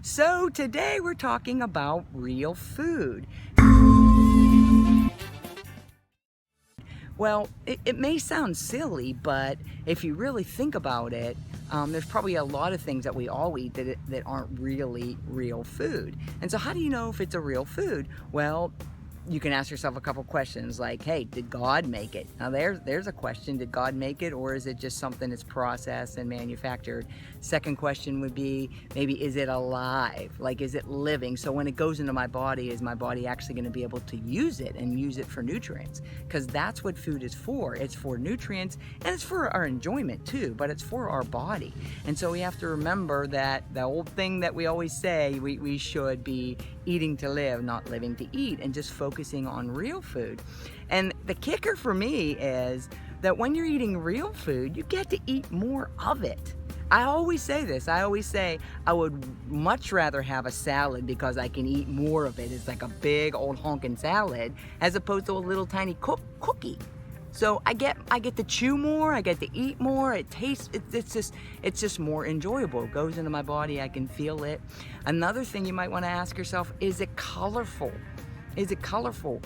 So today we're talking about real food. Well, it may sound silly, but if you really think about it, there's probably a lot of things that we all eat that aren't really real food. And so how do you know if it's a real food? Well, you can ask yourself a couple questions like, hey, did God make it? Now there's a question, did God make it, or is it just something that's processed and manufactured? Second question would be, maybe is it alive? Like, is it living? So when it goes into my body, is my body actually going to be able to use it and use it for nutrients? Because that's what food is for. It's for nutrients and it's for our enjoyment too, but it's for our body. And so we have to remember that the old thing that we always say, we should be eating to live, not living to eat, and just focusing on real food. And the kicker for me is that when you're eating real food, you get to eat more of it. I always say this, I always say I would much rather have a salad because I can eat more of it. It's like a big old honking salad as opposed to a little tiny cookie. So I get to chew more, I get to eat more, it tastes, it's just more enjoyable. It goes into my body, I can feel it. Another thing you might want to ask yourself, is it colorful? Is it colorful?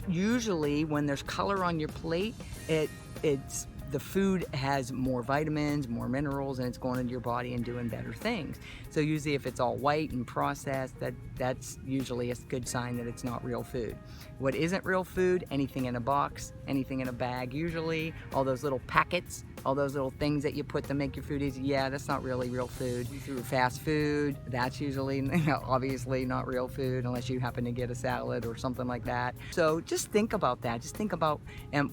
Usually when there's color on your plate, it's the food has more vitamins, more minerals, and it's going into your body and doing better things. So usually if it's all white and processed, that's usually a good sign that it's not real food. What isn't real food? Anything in a box, anything in a bag usually, all those little packets, all those little things that you put to make your food easy, yeah, that's not really real food. Fast food, that's usually obviously not real food unless you happen to get a salad or something like that. So just think about that. Just think about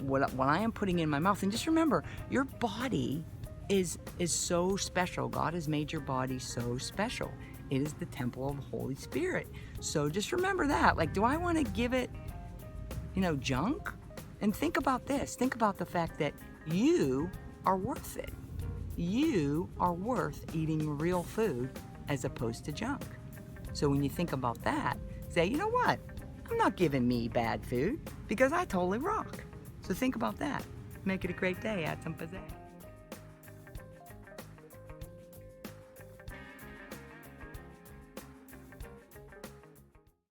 what I am putting in my mouth, and just remember, your body is so special. God has made your body so special. It is the temple of the Holy Spirit. So just remember that. Like, do I want to give it, junk? And think about this. Think about the fact that you are worth it. You are worth eating real food as opposed to junk. So when you think about that, say, you know what? I'm not giving me bad food because I totally rock. So think about that. Make it a great day. Add some pizzazz.